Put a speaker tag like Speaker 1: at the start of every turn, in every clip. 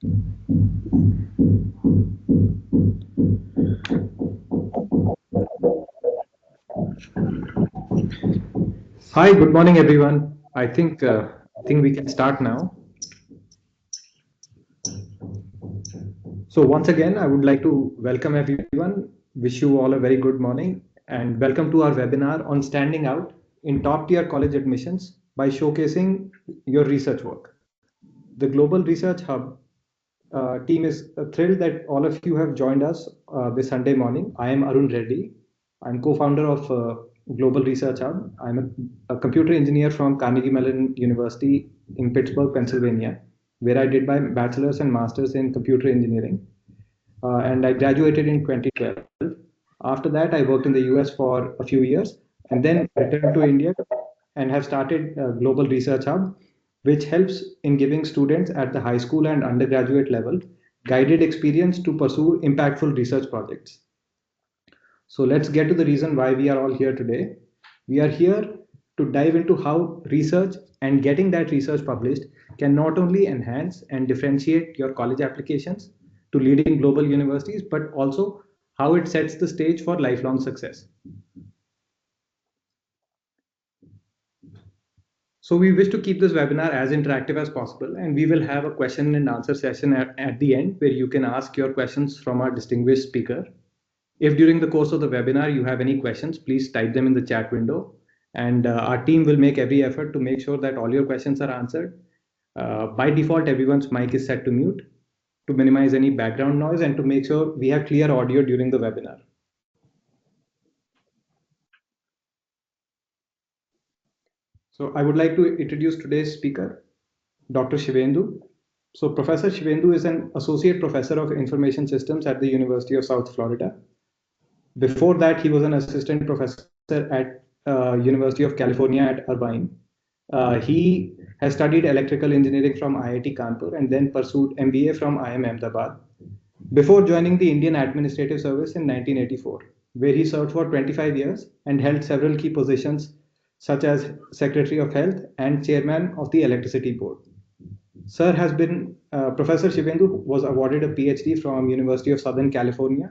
Speaker 1: Hi, good morning, everyone. I think we can start now. So once again, I would like to welcome everyone. Wish you all a very good morning and welcome to our webinar on standing out in top tier college admissions by showcasing your research work. The Global Research Hub team is thrilled that all of you have joined us this Sunday morning. I am Arun Reddy. I'm co-founder of Global Research Hub. I'm a computer engineer from Carnegie Mellon University in Pittsburgh, Pennsylvania, where I did my bachelor's and master's in computer engineering. And I graduated in 2012. After that, I worked in the US for a few years and then returned to India and have started Global Research Hub, which helps in giving students at the high school and undergraduate level guided experience to pursue impactful research projects. So let's get to the reason why we are all here today. We are here to dive into how research and getting that research published can not only enhance and differentiate your college applications to leading global universities, but also how it sets the stage for lifelong success. So we wish to keep this webinar as interactive as possible, and we will have a question and answer session at the end where you can ask your questions from our distinguished speaker. If during the course of the webinar you have any questions, please type them in the chat window, and our team will make every effort to make sure that all your questions are answered. By default, everyone's mic is set to mute to minimize any background noise and to make sure we have clear audio during the webinar. So I would like to introduce today's speaker, Dr. Shivendu. So Professor Shivendu is an associate professor of information systems at the University of South Florida. Before that, he was an assistant professor at University of California at Irvine. He has studied electrical engineering from IIT Kanpur and then pursued MBA from IIM Ahmedabad before joining the Indian Administrative Service in 1984, where he served for 25 years and held several key positions such as Secretary of Health and Chairman of the Electricity Board. Sir has been Professor Shivendu was awarded a PhD from University of Southern California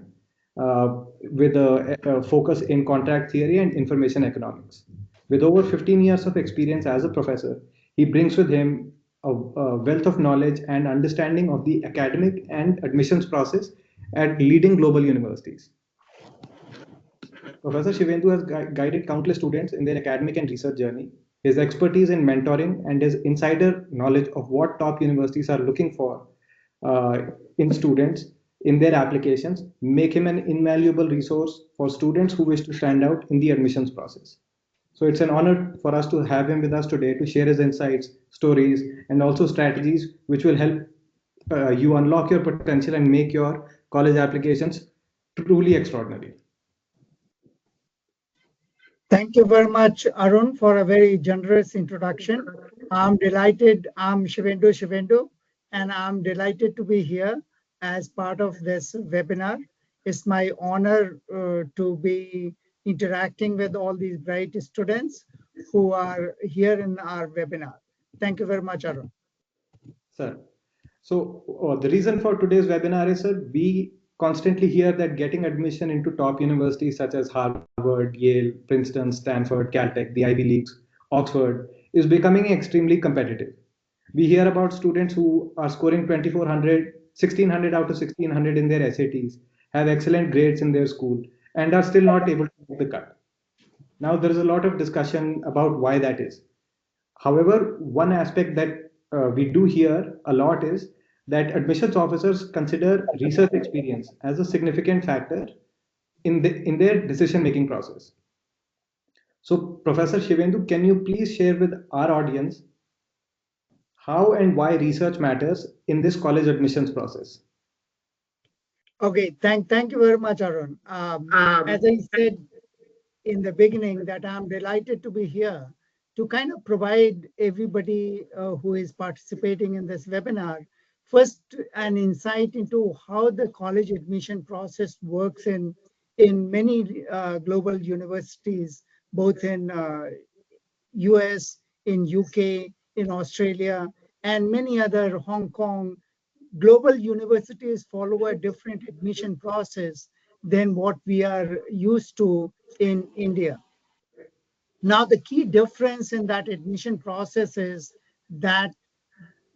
Speaker 1: with a focus in contract theory and information economics. With over 15 years of experience as a professor, he brings with him a wealth of knowledge and understanding of the academic and admissions process at leading global universities. Professor Shivendu has guided countless students in their academic and research journey. His expertise in mentoring and his insider knowledge of what top universities are looking for in students in their applications make him an invaluable resource for students who wish to stand out in the admissions process. So it's an honor for us to have him with us today to share his insights, stories, and also strategies which will help you unlock your potential and make your college applications truly extraordinary.
Speaker 2: Thank you very much, Arun, for a very generous introduction. I'm delighted. I'm Shivendu, and I'm delighted to be here as part of this webinar. It's my honor to be interacting with all these bright students who are here in our webinar. Thank you very much, Arun.
Speaker 1: Sir, so the reason for today's webinar is, sir, we constantly hear that getting admission into top universities such as Harvard, Yale, Princeton, Stanford, Caltech, the Ivy Leagues, Oxford is becoming extremely competitive. We hear about students who are scoring 2400, 1600 out of 1600 in their SATs, have excellent grades in their school, and are still not able to make the cut. Now, there is a lot of discussion about why that is. However, one aspect that we do hear a lot is that admissions officers consider research experience as a significant factor in their decision making process. So, Professor Shivendu, can you please share with our audience how and why research matters in this college admissions process?
Speaker 2: Okay, thank you very much, Arun. As I said in the beginning, that I'm delighted to be here to kind of provide everybody who is participating in this webinar first an insight into how the college admission process works in many global universities, both in US, in UK, in Australia, and many other Hong Kong, global universities follow a different admission process than what we are used to in India. Now, the key difference in that admission process is that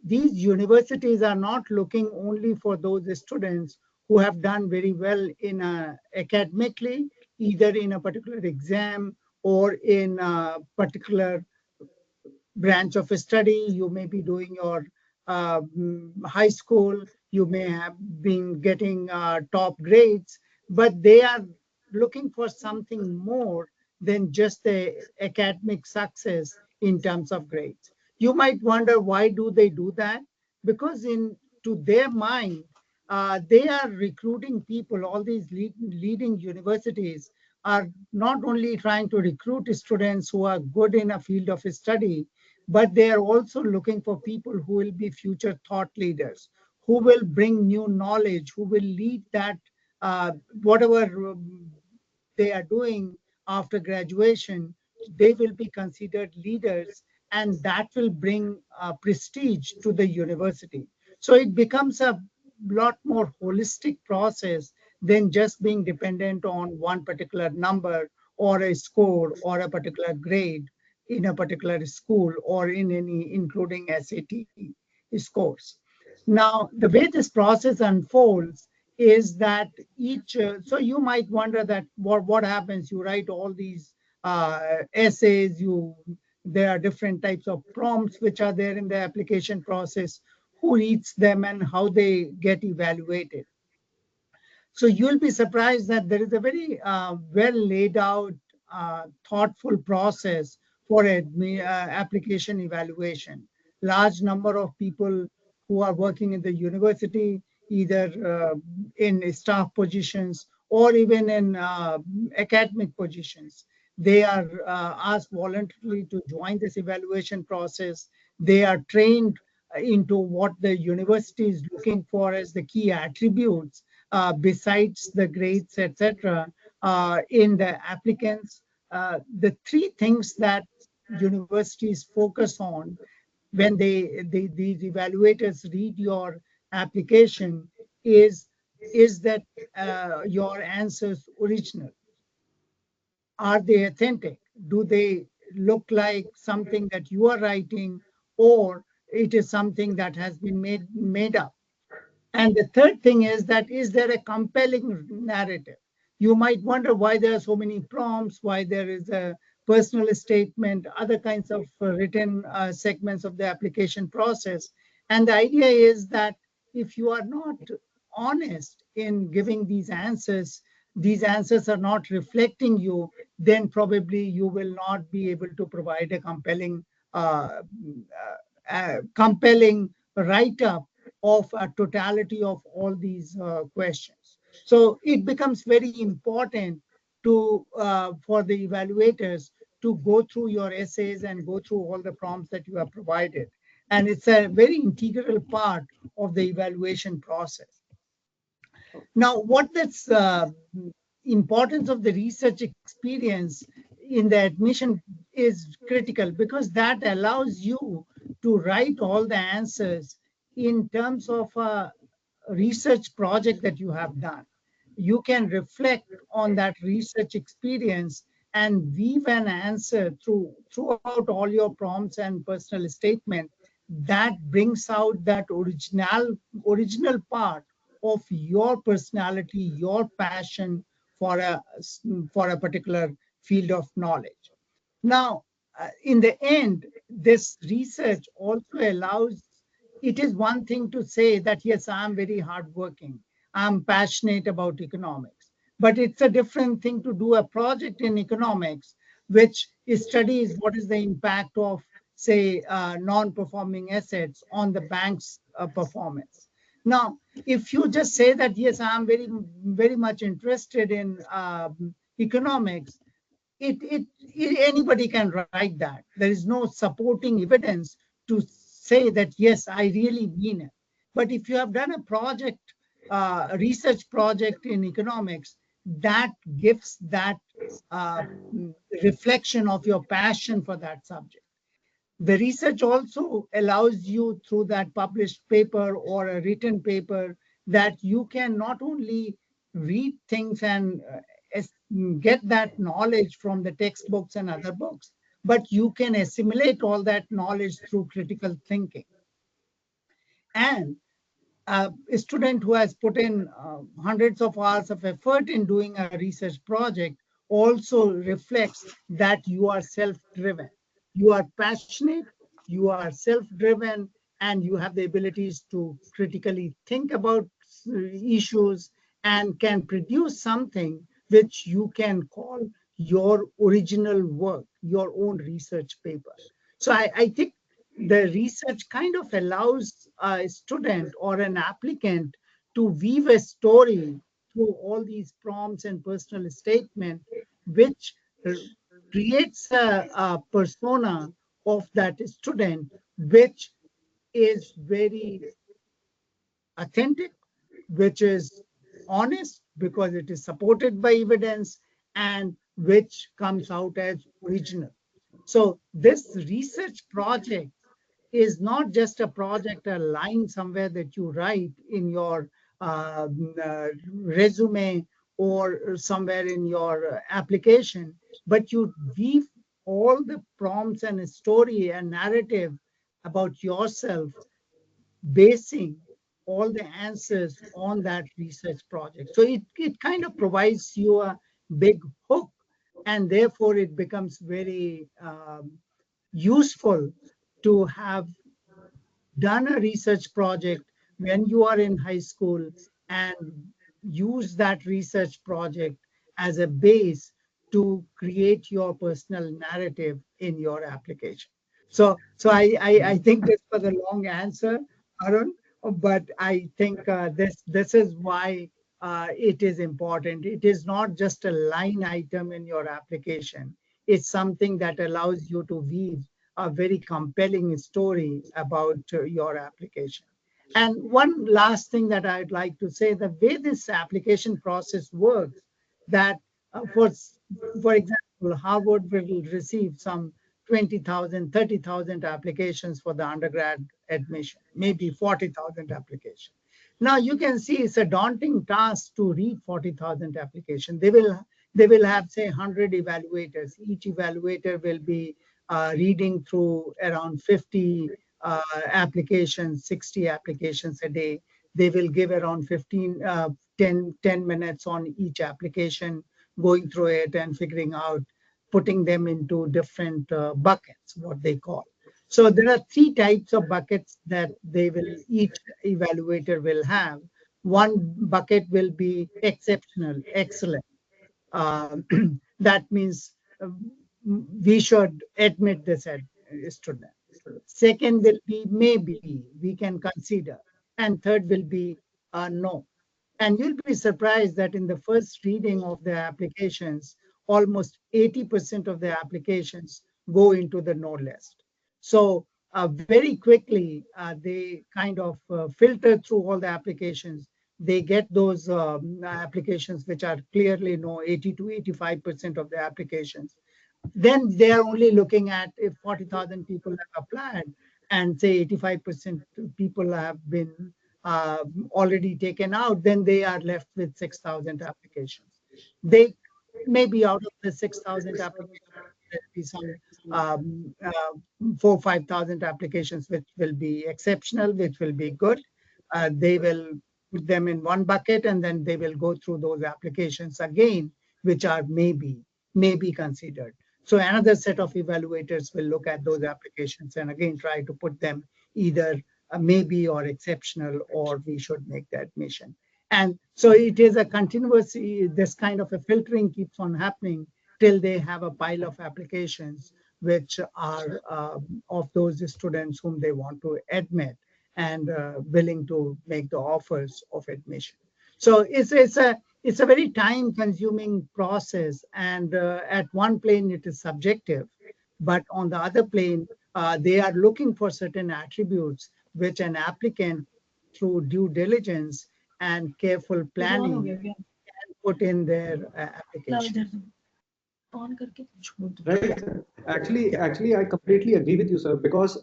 Speaker 2: these universities are not looking only for those students who have done very well in academically, either in a particular exam or in a particular branch of study. You may be doing your high school, you may have been getting top grades, but they are looking for something more than just the academic success in terms of grades. You might wonder, why do they do that? Because in to their mind, they are recruiting people. All these leading universities are not only trying to recruit students who are good in a field of study, but they are also looking for people who will be future thought leaders, who will bring new knowledge, who will lead that whatever they are doing after graduation, they will be considered leaders, and that will bring prestige to the university. So it becomes a lot more holistic process than just being dependent on one particular number or a score or a particular grade in a particular school or in any, including SAT scores. Now, the way this process unfolds is that so you might wonder that what happens. You write all these essays, there are different types of prompts which are there in the application process. Who reads them and how they get evaluated? So you'll be surprised that there is a very well laid out, thoughtful process for application evaluation. Large number of people who are working in the university, either in staff positions or even in academic positions, they are asked voluntarily to join this evaluation process. They are trained into what the university is looking for as the key attributes besides the grades, etc., in the applicants. The three things that universities focus on when these evaluators read your application is that your answers original? Are they authentic? Do they look like something that you are writing, or it is something that has been made up? And the third thing is there a compelling narrative? You might wonder why there are so many prompts, why there is a personal statement, other kinds of written segments of the application process. And the idea is that if you are not honest in giving these answers are not reflecting you, then probably you will not be able to provide a compelling write up of a totality of all these questions. So it becomes very important to for the evaluators to go through your essays and go through all the prompts that you have provided. And it's a very integral part of the evaluation process. Now, what that's importance of the research experience in the admission is critical, because that allows you to write all the answers in terms of a research project that you have done. You can reflect on that research experience and weave an answer throughout all your prompts and personal statement that brings out that original part of your personality, your passion for a particular field of knowledge. Now, in the end, this research also allows, it is one thing to say that, yes, I'm very hardworking, I'm passionate about economics, but it's a different thing to do a project in economics, which studies what is the impact of, say, non-performing assets on the bank's performance. Now, if you just say that, yes, I'm very much interested in economics, anybody can write that. There is no supporting evidence to say that, yes, I really mean it. But if you have done a project, a research project in economics, that gives that uh, reflection of your passion for that subject. The research also allows you through that published paper or a written paper that you can not only read things and get that knowledge from the textbooks and other books, but you can assimilate all that knowledge through critical thinking. And a student who has put in hundreds of hours of effort in doing a research project also reflects that you are self-driven. You are passionate, you are self-driven, and you have the abilities to critically think about issues and can produce something which you can call your original work, your own research paper. So I think the research kind of allows a student or an applicant to weave a story through all these prompts and personal statement, which creates a persona of that student, which is very authentic, which is honest because it is supported by evidence, and which comes out as original. So this research project is not just a project, a line somewhere that you write in your resume or somewhere in your application, but you weave all the prompts and a story and narrative about yourself, basing all the answers on that research project. So it kind of provides you a big hook, and therefore it becomes very useful to have done a research project when you are in high school and use that research project as a base to create your personal narrative in your application. So I think this was a long answer, Arun, but I think this is why it is important. It is not just a line item in your application. It's something that allows you to weave a very compelling story about your application. And one last thing that I'd like to say, the way this application process works, that for example, Harvard will receive some 20,000, 30,000 applications for the undergrad admission, maybe 40,000 applications. Now you can see it's a daunting task to read 40,000 applications. They will have, say, 100 evaluators. Each evaluator will be reading through around 50 applications, 60 applications a day. They will give around 10 minutes on each application, going through it and figuring out, putting them into different buckets, what they call. So there are three types of buckets that each evaluator will have. One bucket will be exceptional, excellent. Um, that means we should admit this student. Second will be maybe, we can consider. And third will be no. And you'll be surprised that in the first reading of the applications, almost 80% of the applications go into the no list. So very quickly, they kind of filter through all the applications. They get those applications which are clearly no, 80 to 85% of the applications. Then they are only looking at if 40,000 people have applied and say 85% people have been already taken out, then they are left with 6,000 applications. They maybe out of the 6,000 applications, there'll be some 5,000 applications which will be exceptional, which will be good. They will put them in one bucket, and then they will go through those applications again, which are maybe considered. So another set of evaluators will look at those applications and again try to put them either maybe or exceptional, or we should make the admission. And so it is a continuous, this kind of a filtering keeps on happening till they have a pile of applications which are of those students whom they want to admit and willing to make the offers of admission. So it's a very time consuming process, and at one plane it is subjective, but on the other plane they are looking for certain attributes which an applicant, through due diligence and careful planning, put in their application.
Speaker 1: Right, sir. Actually, I completely agree with you, sir. Because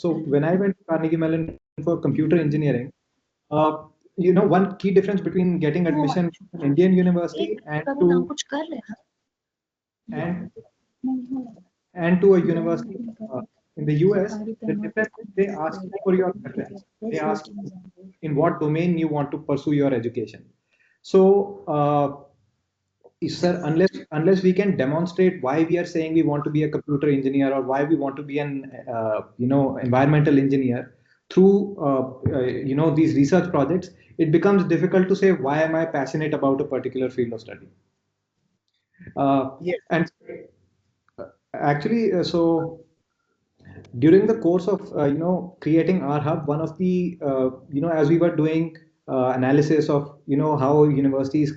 Speaker 1: so when I went to Carnegie Mellon for computer engineering, uh, one key difference between getting admission to an Indian university and and to a university in the US, the difference is they ask you for your preference. They ask you in what domain you want to pursue your education. So, sir, unless we can demonstrate why we are saying we want to be a computer engineer or why we want to be an environmental engineer through these research projects, it becomes difficult to say why am I passionate about a particular field of study.
Speaker 2: Yes.
Speaker 1: And actually, so during the course of creating our hub, one of the as we were doing analysis of how universities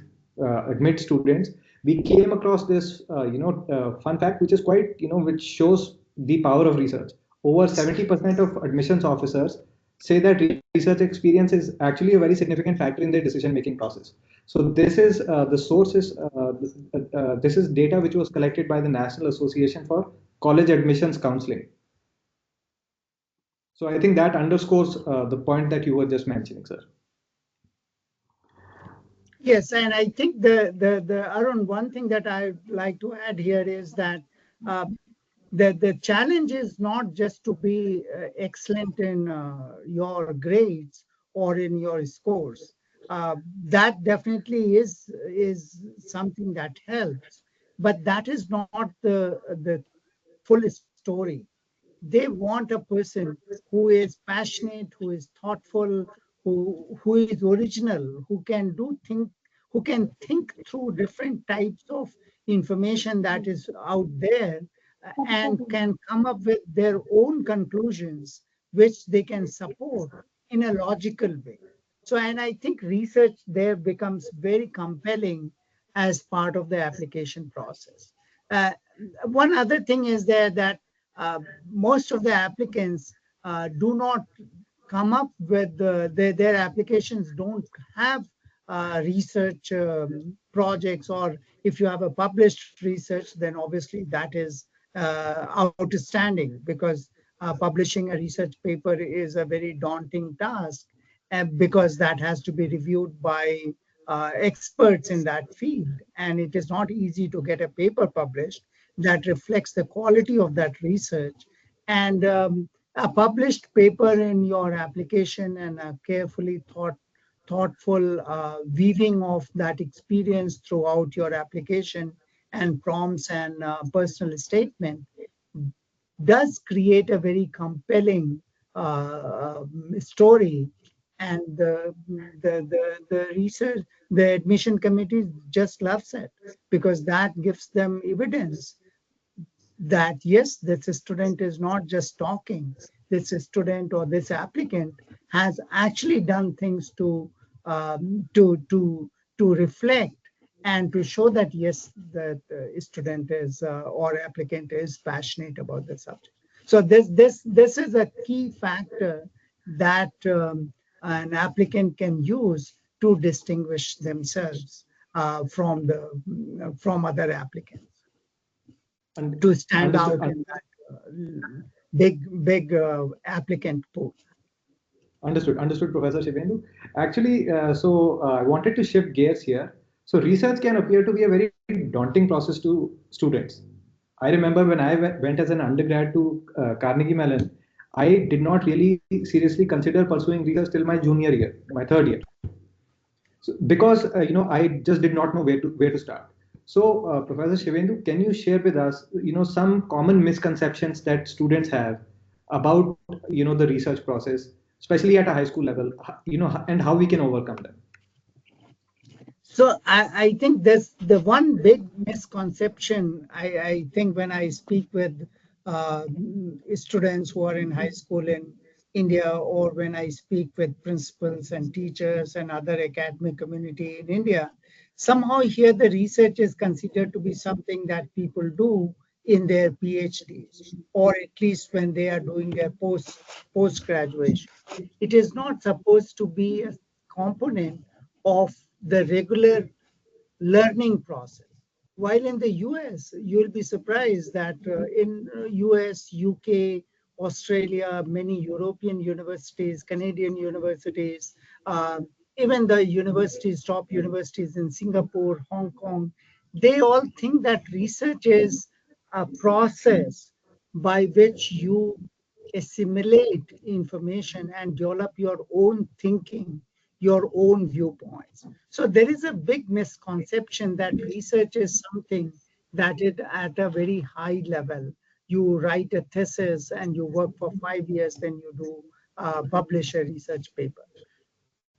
Speaker 1: admit students, we came across this fun fact which is quite which shows the power of research. Over 70% of admissions officers say that research experience is actually a very significant factor in their decision making process. So this is the source is this is data which was collected by the National Association for College Admissions Counseling. So I think that underscores the point that you were just mentioning, sir.
Speaker 2: Yes, and I think the Arun, one thing that I'd like to add here is that uh, the challenge is not just to be excellent in your grades or in your scores. That definitely is something that helps, but that is not the full story. They want a person who is passionate, who is thoughtful, who is original, who can think through different types of information that is out there and can come up with their own conclusions which they can support in a logical way. So, and I think research there becomes very compelling as part of the application process. uh, One other thing is there that uh, most of the applicants do not come up with their applications don't have research projects, or if you have a published research, then obviously that is outstanding, because publishing a research paper is a very daunting task, because that has to be reviewed by experts in that field, and it is not easy to get a paper published that reflects the quality of that research. And a published paper in your application and a carefully thoughtful weaving of that experience throughout your application and prompts and personal statement does create a very compelling story. And the research, the admission committee just loves it, because that gives them evidence that yes, this student is not just talking. This student or this applicant has actually done things to reflect and to show that yes, the student is or applicant is passionate about the subject. So this is a key factor that an applicant can use to distinguish themselves from other applicants,
Speaker 1: Und-
Speaker 2: to stand
Speaker 1: Understood.
Speaker 2: out in that big applicant pool.
Speaker 1: Understood, Professor Shivendu. Actually, I wanted to shift gears here. So research can appear to be a very daunting process to students. I remember when I went as an undergrad to Carnegie Mellon, I did not really seriously consider pursuing research till my junior year, my third year. So, because I just did not know where to start. So, Professor Shivendu, can you share with us some common misconceptions that students have about the research process, especially at a high school level, and how we can overcome them?
Speaker 2: So I think there's the one big misconception. I think when I speak with students who are in high school in India, or when I speak with principals and teachers and other academic community in India, somehow here the research is considered to be something that people do in their PhDs, or at least when they are doing their post graduation. It is not supposed to be a component of the regular learning process. While in the US, you'll be surprised that in US, UK, Australia, many European universities, Canadian universities, uh, even the universities, top universities in Singapore, Hong Kong, they all think that research is a process by which you assimilate information and develop your own thinking, your own viewpoints. So there is a big misconception that research is something that is at a very high level. You write a thesis and you work for 5 years, then you do publish a research paper.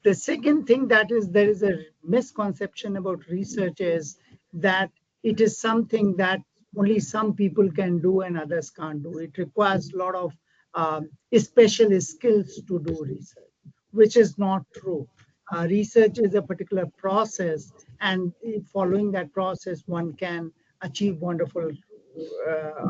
Speaker 2: The second thing that is there is a misconception about research is that it is something that only some people can do and others can't do. It requires a lot of special skills to do research, which is not true. Research is a particular process, and following that process, one can achieve wonderful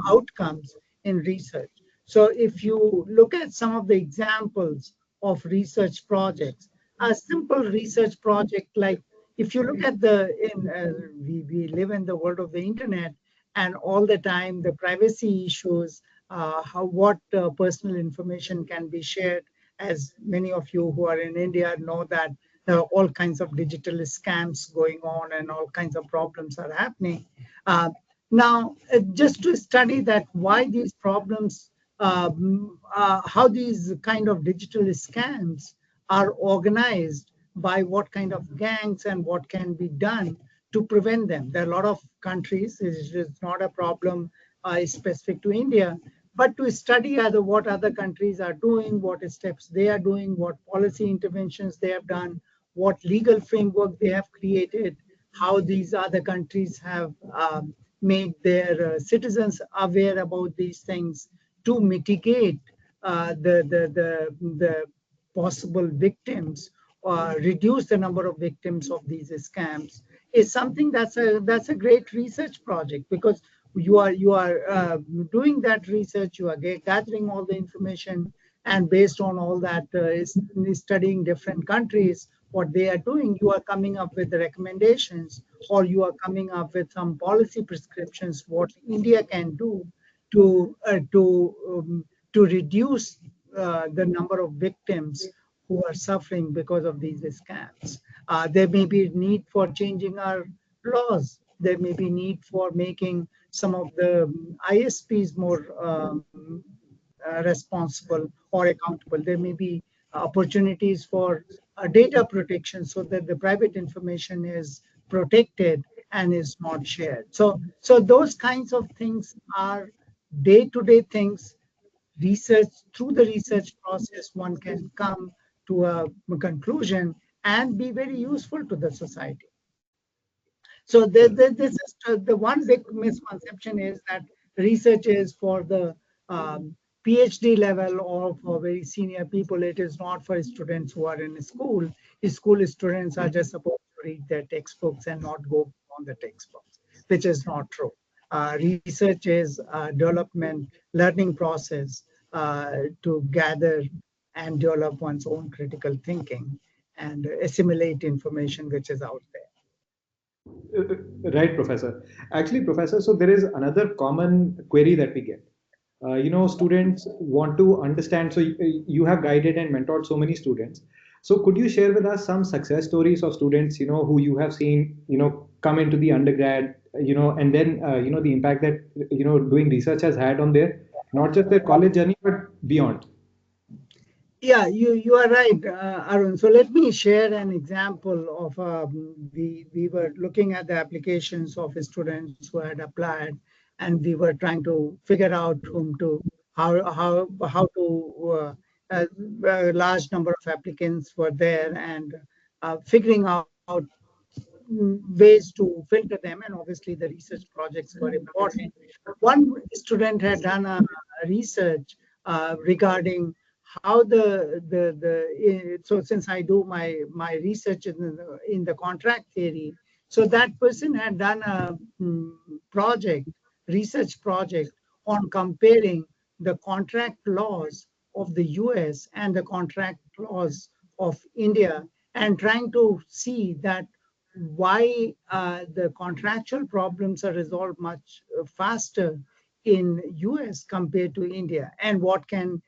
Speaker 2: outcomes in research. So, if you look at some of the examples of research projects, a simple research project like if you look at we live in the world of the internet, and all the time the privacy issues, how what personal information can be shared. As many of you who are in India know that there are all kinds of digital scams going on and all kinds of problems are happening. Uh, Now, just to study that why these problems, how these kind of digital scams are organized, by what kind of gangs, and what can be done to prevent them. There are a lot of countries, it's not a problem specific to India, but to study what other countries are doing, what steps they are doing, what policy interventions they have done, what legal framework they have created, how these other countries have made their citizens aware about these things to mitigate the possible victims or reduce the number of victims of these scams is something that's a great research project, because you are doing that research, you are gathering all the information, and based on all that is studying different countries what they are doing, you are coming up with the recommendations, or you are coming up with some policy prescriptions what India can do to uh, to to reduce the number of victims who are suffering because of these scams. There may be need for changing our laws. There may be need for making some of the ISPs more responsible or accountable. There may be opportunities for data protection so that the private information is protected and is not shared. So those kinds of things are day-to-day things. Research through the research process, one can come to a conclusion and be very useful to the society. So this is the one big misconception is that research is for the PhD level or for very senior people. It is not for students who are in school. School students are just supposed to read their textbooks and not go on the textbooks, which is not true. Research is a development learning process to gather and develop one's own critical thinking and assimilate information which is out there.
Speaker 1: Right, Professor. Actually, Professor, so there is another common query that we get. Students want to understand. So you have guided and mentored so many students. So could you share with us some success stories of students, who you have seen, come into the undergrad, and then, the impact that, doing research has had on their, not just their college journey, but beyond.
Speaker 2: Yeah, you are right, Arun. So let me share an example of we were looking at the applications of students who had applied, and we were trying to figure out whom to how to uh, a large number of applicants were there, and figuring out ways to filter them, and obviously the research projects were important. One student had done a research regarding how so since I do my research in the contract theory, so that person had done a project research project on comparing the contract laws of the US and the contract laws of India, and trying to see that why the contractual problems are resolved much faster in US compared to India, and what can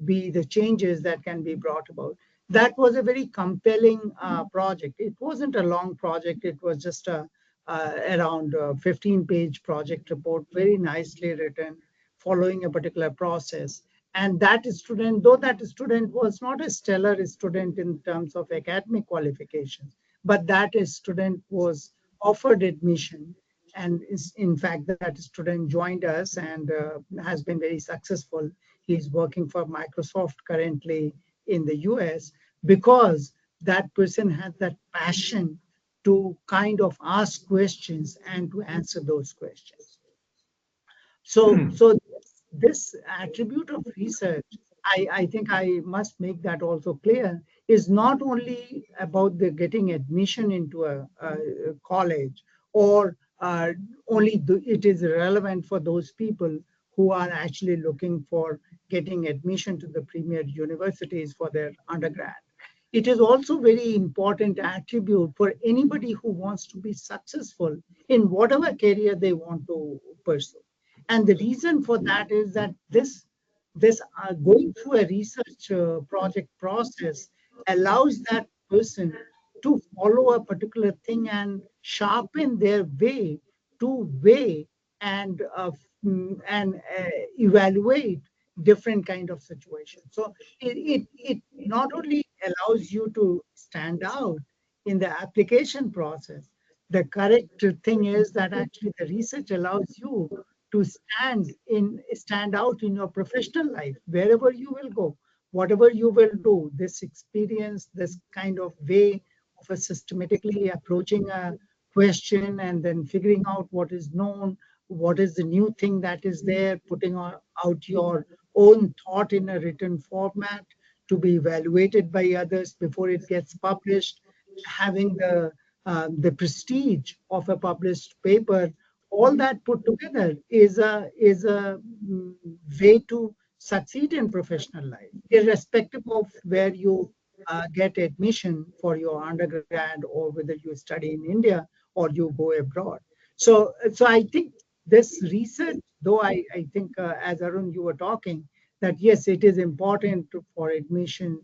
Speaker 2: be the changes that can be brought about. That was a very compelling project. It wasn't a long project. It was just a around 15-page project report, very nicely written, following a particular process. And that student, though that student was not a stellar student in terms of academic qualifications, but that student was offered admission, and is, in fact, that student joined us and has been very successful. He's working for Microsoft currently in the US, because that person had that passion to kind of ask questions and to answer those questions. So this attribute of research, I think I must make that also clear, is not only about the getting admission into a college, or only it is relevant for those people who are actually looking for getting admission to the premier universities for their undergrad. It is also very important attribute for anybody who wants to be successful in whatever career they want to pursue. And the reason for that is that this going through a research project process allows that person to follow a particular thing and sharpen their way to weigh and evaluate different kind of situations. So it not only allows you to stand out in the application process. The correct thing is that actually the research allows you to stand out in your professional life, wherever you will go, whatever you will do. This experience, this kind of way of a systematically approaching a question and then figuring out what is known, what is the new thing that is there, putting out your own thought in a written format to be evaluated by others before it gets published, having the prestige of a published paper. All that put together is a way to succeed in professional life, irrespective of where you get admission for your undergrad, or whether you study in India or you go abroad. So I think this research, though I think, as Arun, you were talking, that yes, it is important for admission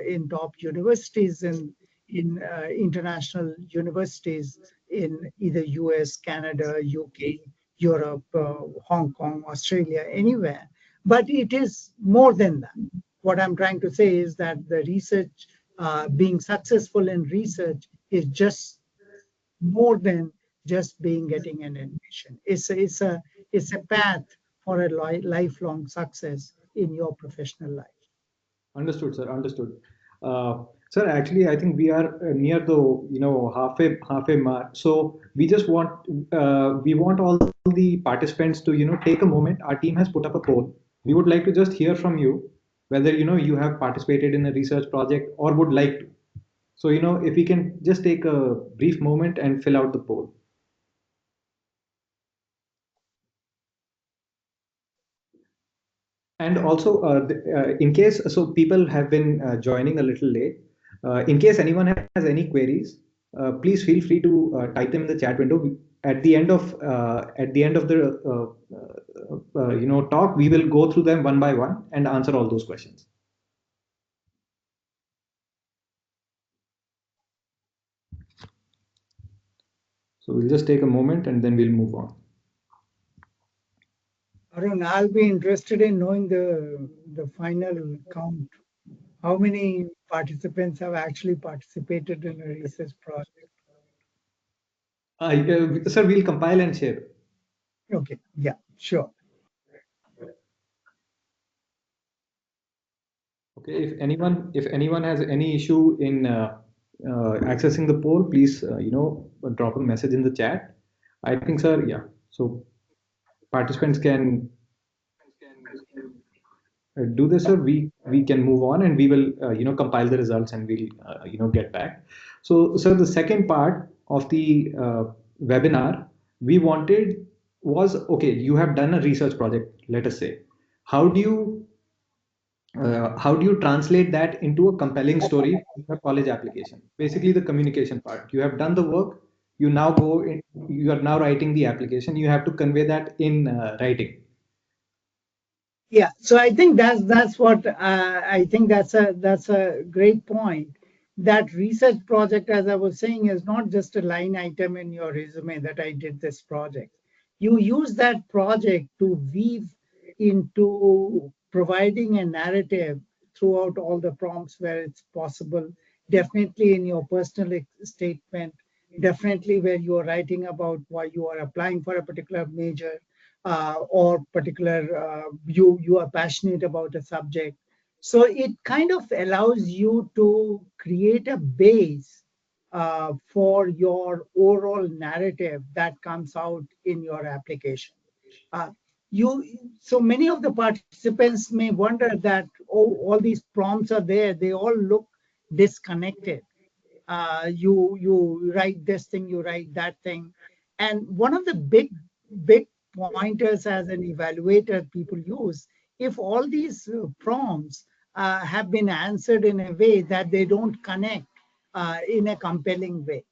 Speaker 2: in top universities and in international universities in either US, Canada, UK, Europe, Hong Kong, Australia, anywhere. But it is more than that. What I'm trying to say is that the research, being successful in research, is just more than just being getting an admission. It's a path for a lifelong success in your professional life.
Speaker 1: Understood, sir. Understood. Sir, actually, I think we are near the halfway mark. So we want all the participants to take a moment. Our team has put up a poll. We would like to just hear from you whether you have participated in a research project or would like to. So if we can just take a brief moment and fill out the poll. And also, in case so people have been joining a little late, in case anyone has any queries, please feel free to type them in the chat window. At the end of the talk, we will go through them one by one and answer all those questions. So we'll just take a moment and then we'll move on.
Speaker 2: Arun, I'll be interested in knowing the final count. How many participants have actually participated in a research project?
Speaker 1: Sir, we'll compile and share.
Speaker 2: Okay, yeah, sure.
Speaker 1: Okay, if anyone has any issue in accessing the poll, please drop a message in the chat. I think, sir, yeah. So participants can do this, sir. We can move on, and we will compile the results, and we'll get back. So, sir, the second part of the webinar we wanted was, okay, you have done a research project, let us say. How do you how do you translate that into a compelling story in a college application? Basically, the communication part. You have done the work. You now go in. You are now writing the application. You have to convey that in writing.
Speaker 2: Yeah, so I think that's what I think that's a great point. That research project, as I was saying, is not just a line item in your resume that I did this project. You use that project to weave into providing a narrative throughout all the prompts where it's possible. Definitely in your personal statement, definitely where you are writing about why you are applying for a particular major, or particular, you are passionate about a subject. So it kind of allows you to create a base for your overall narrative that comes out in your application. uh, you so many of the participants may wonder that, oh, all these prompts are there, they all look disconnected. You write this thing, you write that thing. And one of the big pointers as an evaluator people use, if all these prompts have been answered in a way that they don't connect in a compelling way.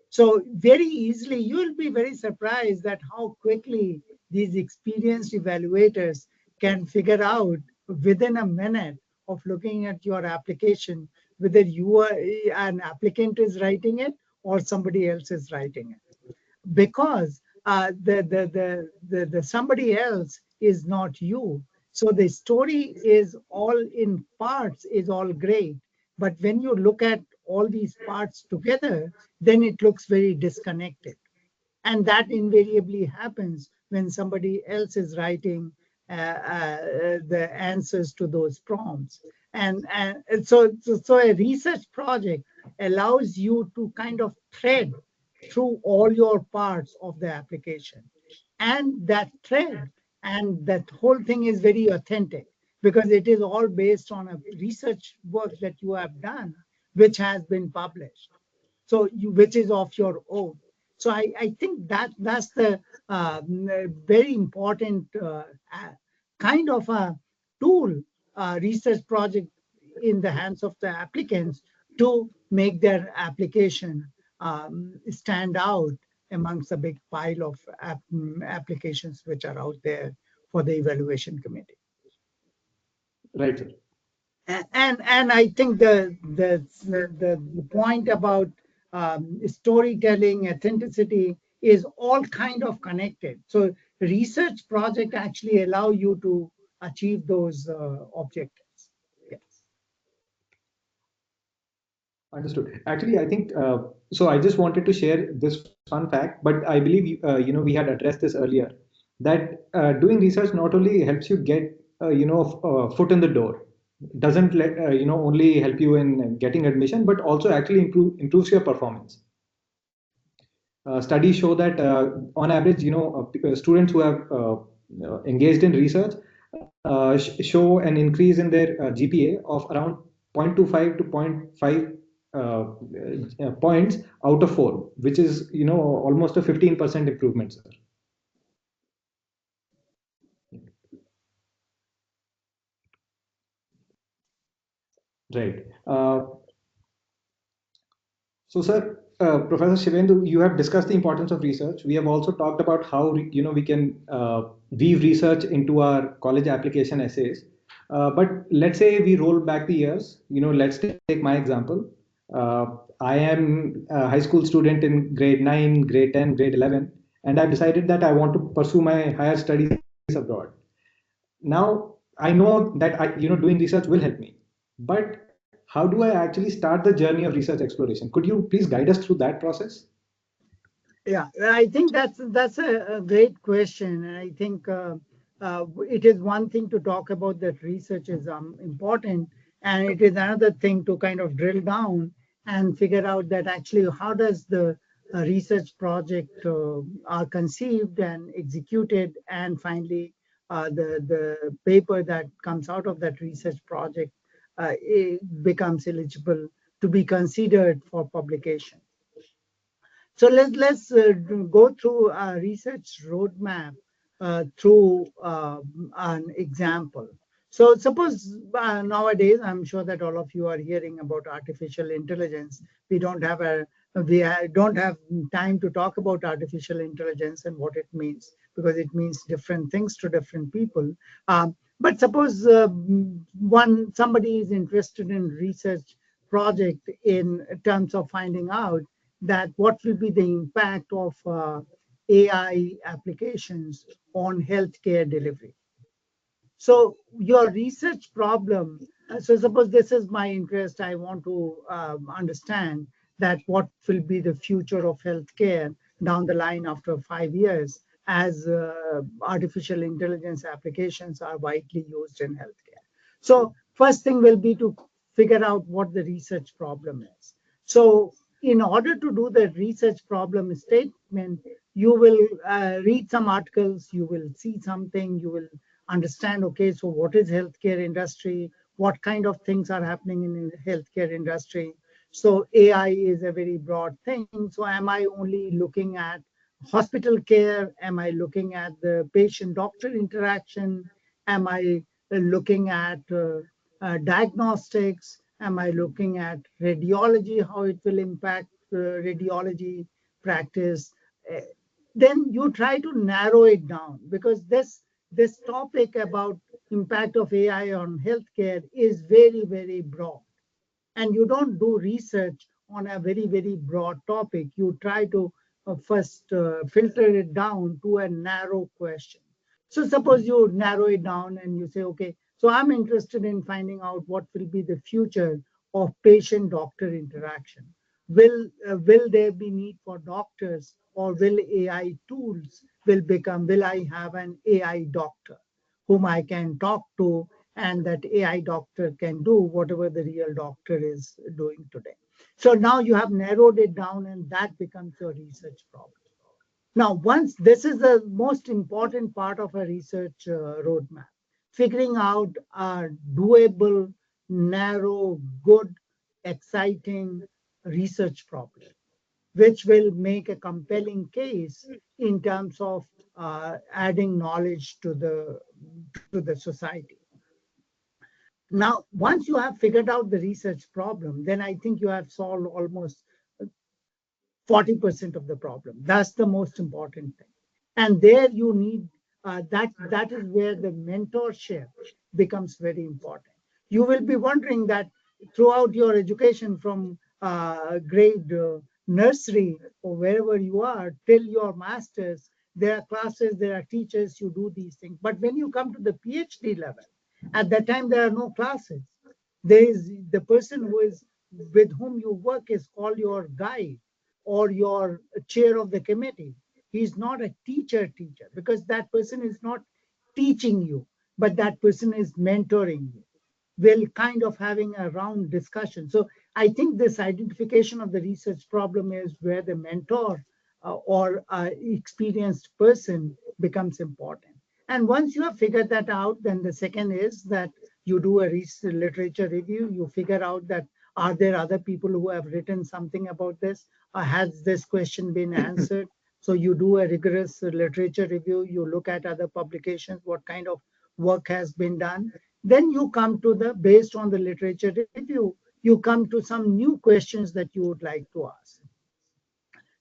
Speaker 2: So very easily, you will be very surprised at how quickly these experienced evaluators can figure out within a minute of looking at your application whether you are an applicant is writing it or somebody else is writing it, because the somebody else is not you. So the story is all in parts is all great, but when you look at all these parts together, then it looks very disconnected. And that invariably happens when somebody else is writing the answers to those prompts. And so a research project allows you to kind of thread through all your parts of the application. And that thread and that whole thing is very authentic because it is all based on a research work that you have done, which has been published, so you, which is of your own. So I think that that's the very important kind of a tool, research project in the hands of the applicants to make their application stand out amongst a big pile of applications which are out there for the evaluation committee.
Speaker 1: Right, sir.
Speaker 2: And I think the point about storytelling, authenticity is all kind of connected. So research project actually allow you to achieve those objectives. Yes.
Speaker 1: Understood. Actually, I think so. I just wanted to share this fun fact, but I believe we had addressed this earlier that doing research not only helps you get foot in the door, doesn't only help you in getting admission, but also actually improves your performance. Studies show that on average, students who have engaged in research show an increase in their GPA of around 0.25 to zero point 0.5 points out of 4, which is almost a 15% improvement, sir. Right. So, sir, Professor Shivendu, you have discussed the importance of research. We have also talked about how we can weave research into our college application essays. But let's say we roll back the years. Let's take my example. I am a high school student in grade 9, grade 10, grade 11, and I've decided that I want to pursue my higher studies abroad. Now I know that doing research will help me, but how do I actually start the journey of research exploration? Could you please guide us through that process?
Speaker 2: Yeah, I think that's a great question, and I think it is one thing to talk about that research is important, and it is another thing to kind of drill down and figure out that actually how does the research project are conceived and executed, and finally the paper that comes out of that research project it becomes eligible to be considered for publication. So let's go through a research roadmap through an example. So suppose nowadays, I'm sure that all of you are hearing about artificial intelligence. We don't have a don't have time to talk about artificial intelligence and what it means, because it means different things to different people. But suppose one somebody is interested in research project in terms of finding out that what will be the impact of AI applications on healthcare delivery. So your research problem, so suppose this is my interest, I want to understand that what will be the future of healthcare down the line after 5 years as artificial intelligence applications are widely used in healthcare. So first thing will be to figure out what the research problem is. So in order to do the research problem statement, you will read some articles, you will see something, you will understand, okay, so what is healthcare industry, what kind of things are happening in the healthcare industry. So AI is a very broad thing, so am I only looking at hospital care, am I looking at the patient doctor interaction, am I looking at diagnostics, am I looking at radiology, how it will impact radiology practice. Uh, then you try to narrow it down, because this topic about impact of AI on healthcare is very, very broad. And you don't do research on a very, very broad topic. You try to first filter it down to a narrow question. So suppose you narrow it down and you say, okay, so I'm interested in finding out what will be the future of patient doctor interaction. Will there be need for doctors, or will AI tools will I have an AI doctor whom I can talk to, and that AI doctor can do whatever the real doctor is doing today. So now you have narrowed it down, and that becomes your research problem. Now, once this is the most important part of a research roadmap, figuring out a doable, narrow, good, exciting research problem, which will make a compelling case in terms of adding knowledge to the society. Now, once you have figured out the research problem, then I think you have solved almost 40% of the problem. That's the most important thing. And there you need that is where the mentorship becomes very important. You will be wondering that throughout your education from grade nursery or wherever you are till your masters, there are classes, there are teachers, you do these things. But when you come to the PhD level, at that time there are no classes. There is the person who is with whom you work is called your guide or your chair of the committee. He's not a teacher because that person is not teaching you, but that person is mentoring you. Will kind of having a round discussion. So I think this identification of the research problem is where the mentor or experienced person becomes important. And once you have figured that out, then the second is that you do a research literature review. You figure out that are there other people who have written something about this? Has this question been answered? So you do a rigorous literature review. You look at other publications, what kind of work has been done. Then you come to the, based on the literature review, you come to some new questions that you would like to ask.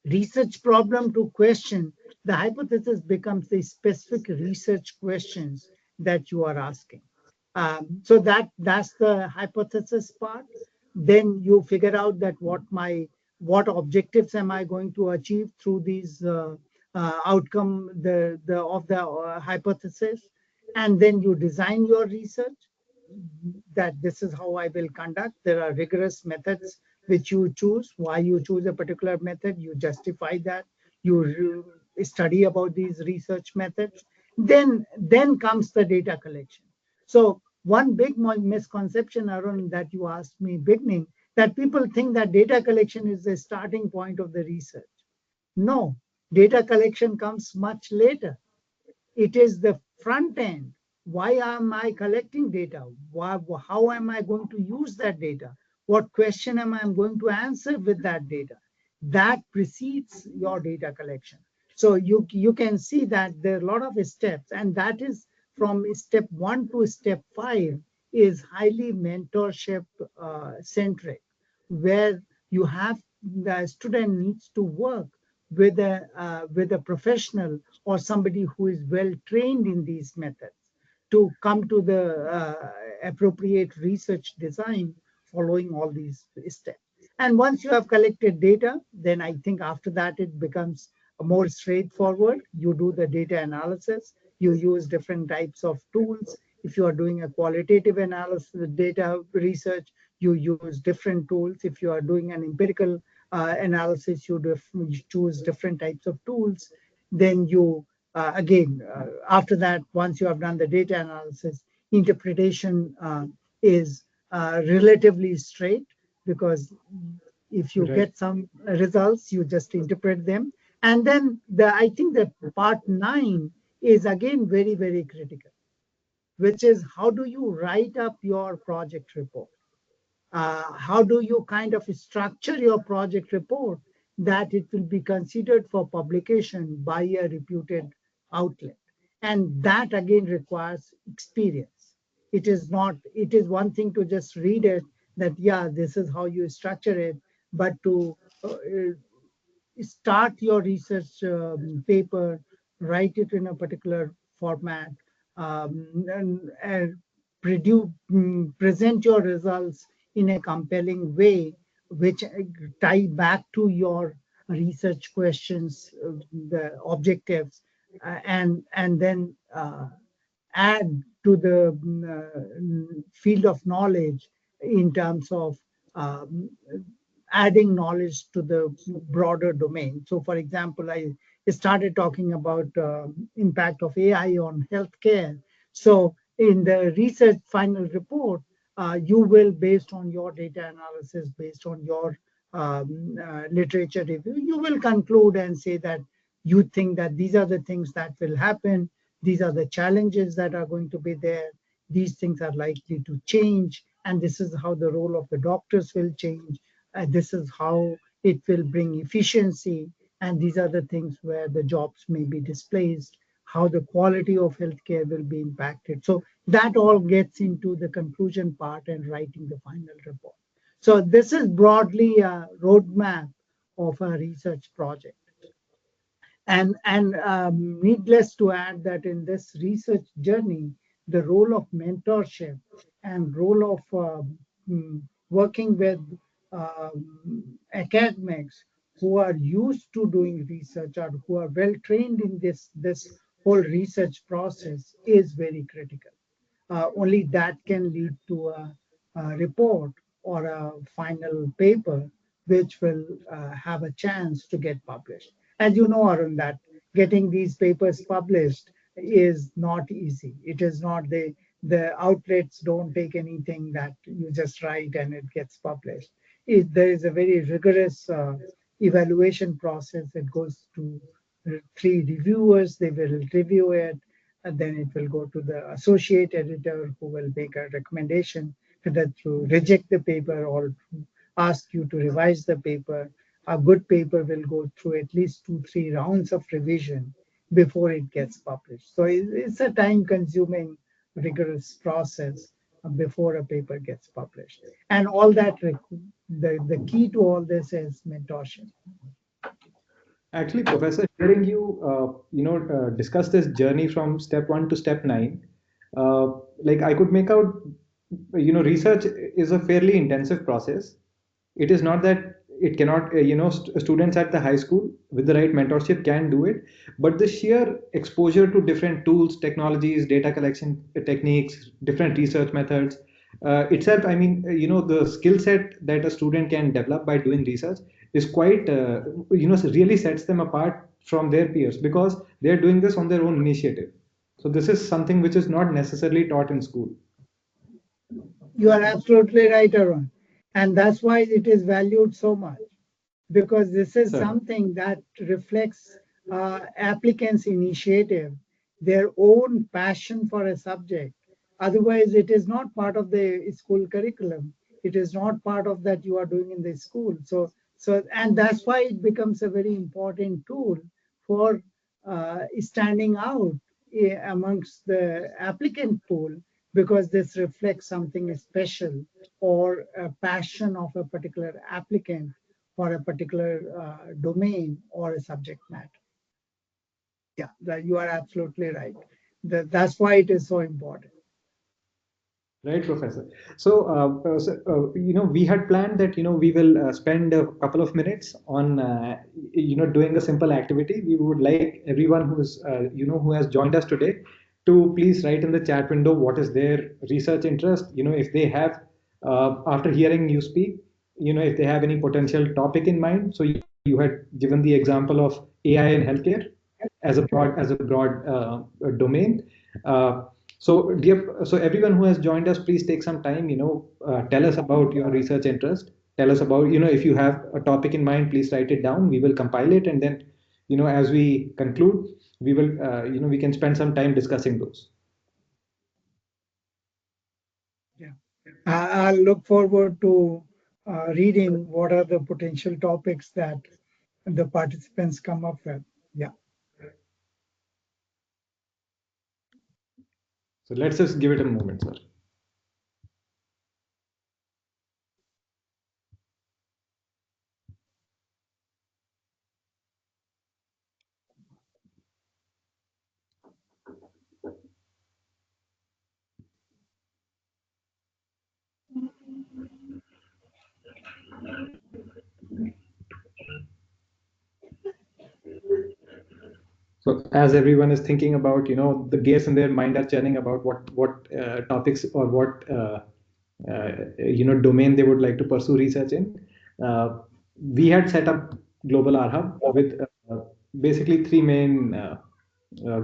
Speaker 2: Research problem to question, the hypothesis becomes the specific research questions that you are asking. So that's the hypothesis part. Then you figure out that what objectives am I going to achieve through these outcome the of the hypothesis, and then you design your research, that this is how I will conduct. There are rigorous methods which you choose. Why you choose a particular method, you justify that. You study about these research methods. Then comes the data collection. So one big misconception, Arun, that you asked me beginning, that people think that data collection is the starting point of the research. No, data collection comes much later. It is the front end. Why am I collecting data? How am I going to use that data? What question am I going to answer with that data? That precedes your data collection. So you can see that there are a lot of steps, and that is from step 1 to step 5 is highly mentorship centric, where you have the student needs to work with a professional or somebody who is well trained in these methods to come to the appropriate research design following all these steps. And once you have collected data, then I think after that it becomes more straightforward. You do the data analysis, you use different types of tools. If you are doing a qualitative analysis, data research, you use different tools. If you are doing an empirical analysis, you choose different types of tools. Then you again, after that, once you have done the data analysis, interpretation is relatively straight, because if you
Speaker 1: Right.
Speaker 2: get some results, you just interpret them. And then I think the part 9 is again very, very critical, which is how do you write up your project report? How do you kind of structure your project report that it will be considered for publication by a reputed outlet? And that again requires experience. It is one thing to just read it, that, yeah, this is how you structure it, but to start your research paper, write it in a particular format, and present your results in a compelling way, which tie back to your research questions, the objectives, and then add to the field of knowledge in terms of um, adding knowledge to the broader domain. So, for example, I started talking about impact of AI on healthcare. So, in the research final report, you will, based on your data analysis, based on your literature review, you will conclude and say that you think that these are the things that will happen, these are the challenges that are going to be there, these things are likely to change, and this is how the role of the doctors will change, this is how it will bring efficiency, and these are the things where the jobs may be displaced, how the quality of healthcare will be impacted. So that all gets into the conclusion part and writing the final report. So this is broadly a roadmap of a research project. And needless to add that in this research journey, the role of mentorship and role of working with academics who are used to doing research or who are well trained in this whole research process is very critical. Only that can lead to a report or a final paper which will have a chance to get published. As you know, Arun, that getting these papers published is not easy. It is not, the outlets don't take anything that you just write and it gets published. There is a very rigorous evaluation process. It goes to 3 reviewers. They will review it, and then it will go to the associate editor who will make a recommendation whether to reject the paper or ask you to revise the paper. A good paper will go through at least 2, 3 rounds of revision before it gets published. So it's a time consuming, rigorous process before a paper gets published. And all that, the key to all this is mentorship.
Speaker 1: Actually, Professor, hearing you, discuss this journey from step 1 to step 9, like I could make out, research is a fairly intensive process. It is not that it cannot, students at the high school with the right mentorship can do it, but the sheer exposure to different tools, technologies, data collection techniques, different research methods, itself, I mean, the skill set that a student can develop by doing research is quite, really sets them apart from their peers because they're doing this on their own initiative. So this is something which is not necessarily taught in school.
Speaker 2: You are absolutely right, Arun. And that's why it is valued so much, because this is
Speaker 1: Certainly.
Speaker 2: something that reflects applicants' initiative, their own passion for a subject. Otherwise, it is not part of the school curriculum. It is not part of that you are doing in the school. And that's why it becomes a very important tool for standing out amongst the applicant pool, because this reflects something special or a passion of a particular applicant for a particular domain or a subject matter. Yeah, that you are absolutely right. That's why it is so important.
Speaker 1: Right, Professor. So, we had planned that, we will spend a couple of minutes on, doing a simple activity. We would like everyone who has joined us today to please write in the chat window what is their research interest. If they have, after hearing you speak, if they have any potential topic in mind. So you had given the example of AI in healthcare as a broad domain. Uh, so everyone who has joined us, please take some time. Tell us about your research interest. Tell us about, if you have a topic in mind, please write it down. We will compile it, and then, as we conclude, we can spend some time discussing those.
Speaker 2: Yeah. I'll look forward to reading what are the potential topics that the participants come up with. Yeah.
Speaker 1: So let's just give it a moment, sir. So as everyone is thinking about, the gears in their mind are churning about what topics or what domain they would like to pursue research in. Uh, we had set up Global R Hub with basically three main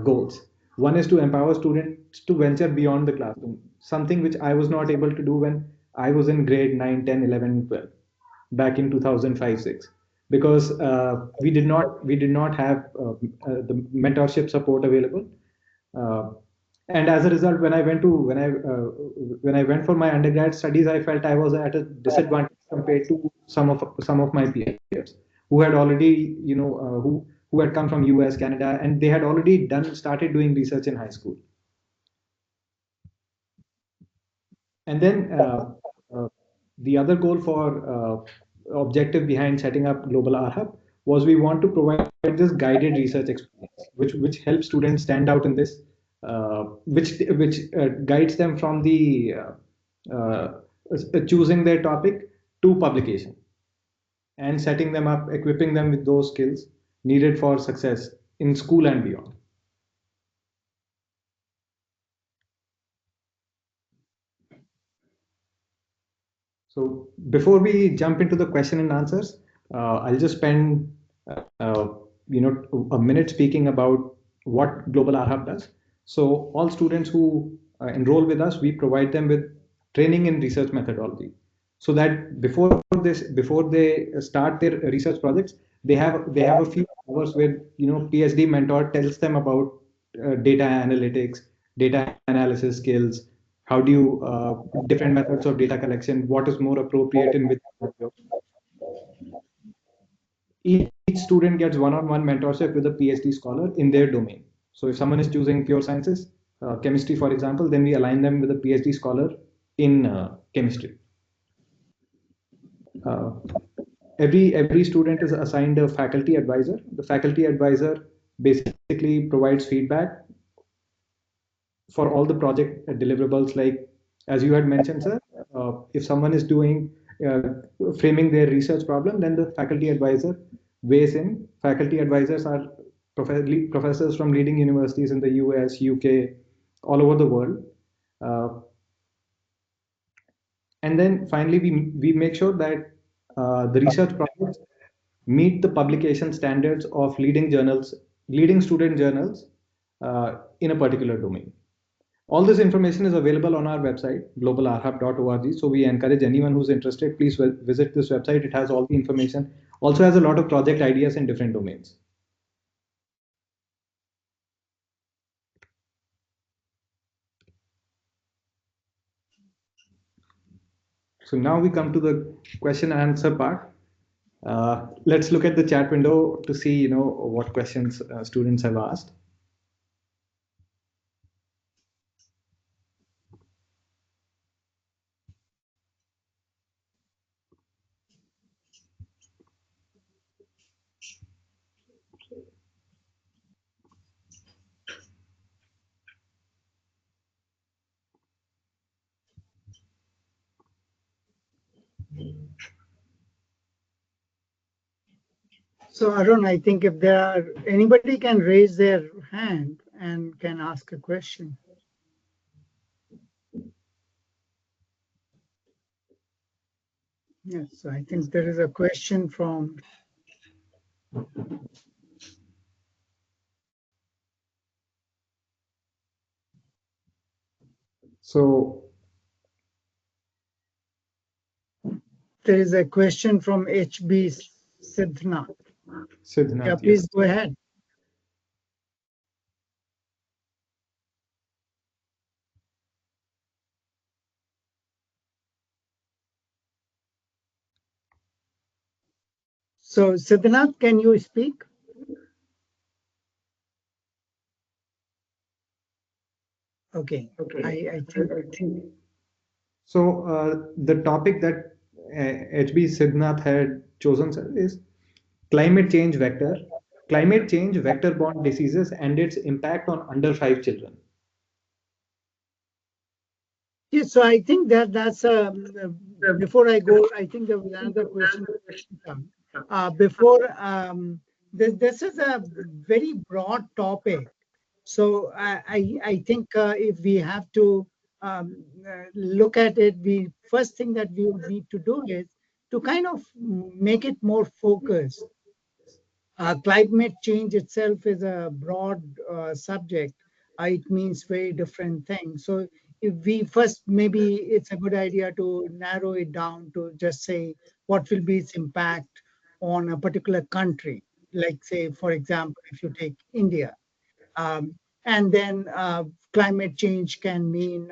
Speaker 1: goals. One is to empower students to venture beyond the classroom, something which I was not able to do when I was in grade 9, 10, 11, 12 back in 2005-6, because we did not have the mentorship support available. uh, and as a result, when I went for my undergrad studies, I felt I was at a disadvantage compared to some of my peers who had already, who had come from US, Canada, and they had already started doing research in high school. And then uh, the other goal for objective behind setting up Global R Hub was we want to provide this guided research experience, which helps students stand out in this, which guides them from the choosing their topic to publication, and setting them up, equipping them with those skills needed for success in school and beyond. So before we jump into the question and answers, I'll just spend a minute speaking about what Global R Hub does. So all students who enroll with us, we provide them with training in research methodology, so that before they start their research projects, they have a few hours where, PhD mentor tells them about data analytics, data analysis skills. How do you different methods of data collection, what is more appropriate in which scenario. Each student gets one-on-one mentorship with a PhD scholar in their domain. So if someone is choosing pure sciences, chemistry, for example, then we align them with a PhD scholar in chemistry. Uh, every student is assigned a faculty advisor. The faculty advisor basically provides feedback for all the project deliverables. Like, as you had mentioned, sir, if someone is doing uh, framing their research problem, then the faculty advisor weighs in. Faculty advisors are professors from leading universities in the US, UK, all over the world. uh, and then finally, we make sure that the research projects meet the publication standards of leading student journals in a particular domain. All this information is available on our website, globalrhub.org. So we encourage anyone who's interested, please visit this website. It has all the information. Also has a lot of project ideas in different domains. So now we come to the question and answer part. Let's look at the chat window to see, what questions students have asked.
Speaker 2: So Arun, I think if there are anybody can raise their hand and can ask a question. Yes, so I think there is a question from.
Speaker 1: So,
Speaker 2: There is a question from HB Siddhnath. Yeah,
Speaker 1: Siddhanath,
Speaker 2: please
Speaker 1: yes.
Speaker 2: go ahead. So Siddhnath, can you speak? Okay, I think.
Speaker 1: So, the topic that HB Siddhanath had chosen sir, is climate change vector, climate change vector-borne diseases and its impact on under 5 children.
Speaker 2: Yes, so I think that that's before I go, I think there was another question. Before this is a very broad topic. So I think if we have to look at it, the first thing that we would need to do is to kind of make it more focused. Climate change itself is a broad subject. It means very different things. So if we first, maybe it's a good idea to narrow it down to just say what will be its impact on a particular country. Like say, for example, if you take India, um, and then climate change can mean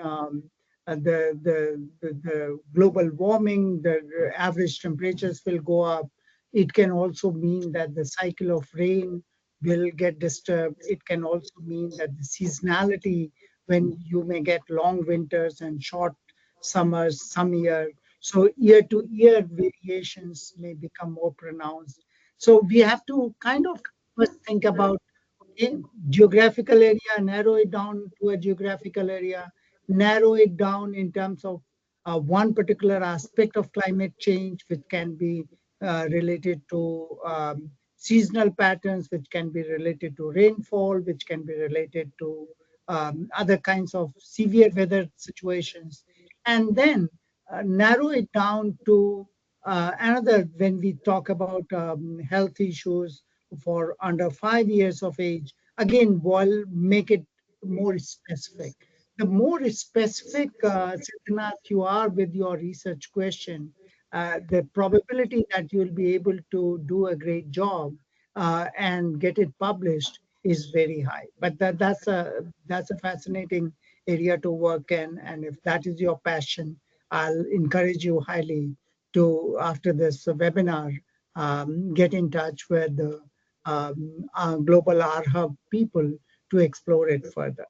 Speaker 2: the global warming, the average temperatures will go up. It can also mean that the cycle of rain will get disturbed. It can also mean that the seasonality, when you may get long winters and short summers some year. So year to year variations may become more pronounced. So we have to kind of first think about in geographical area, narrow it down to a geographical area, narrow it down in terms of one particular aspect of climate change, which can be related to seasonal patterns, which can be related to rainfall, which can be related to other kinds of severe weather situations, and then narrow it down to another when we talk about health issues for under 5 years of age. Again, we'll make it more specific. The more specific, Siddhanath, you are with your research question, the probability that you'll be able to do a great job and get it published is very high. But that's a fascinating area to work in, and if that is your passion, I'll encourage you highly to, after this webinar, get in touch with the global R Hub people to explore it further.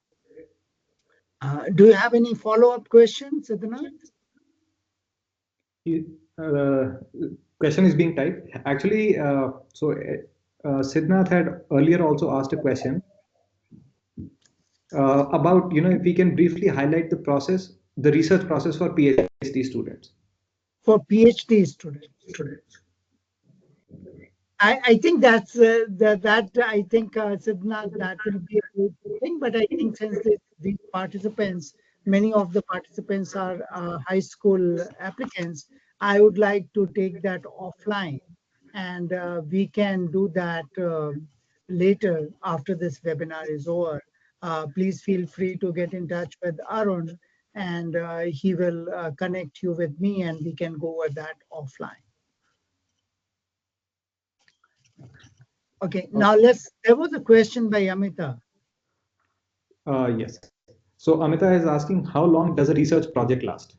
Speaker 2: Do you have any follow-up questions, Siddhanath?
Speaker 1: Uh, Question is being typed. Actually, Siddhanath had earlier also asked a question about, if we can briefly highlight the process, the research process for PhD students.
Speaker 2: For PhD students. I think that's that I think Siddhanath, that will be a good thing. But I think since these participants, many of the participants are high school applicants, I would like to take that offline, and we can do that later after this webinar is over. Please feel free to get in touch with Arun, and he will connect you with me, and we can go over that offline. Okay, now there was a question by Amita.
Speaker 1: Yes. So Amita is asking, how long does a research project last?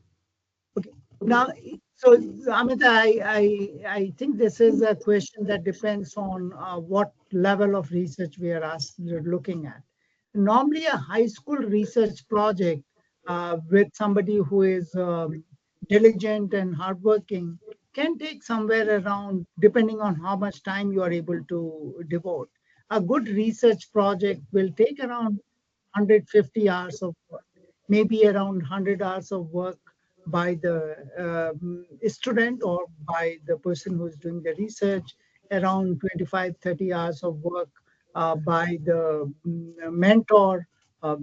Speaker 2: Okay, now, so Amita, I think this is a question that depends on what level of research we are looking at. Normally, a high school research project with somebody who is diligent and hardworking can take somewhere around, depending on how much time you are able to devote. A good research project will take around 150 hours of work, maybe around 100 hours of work by the student or by the person who is doing the research, around 25, 30 hours of work by the mentor,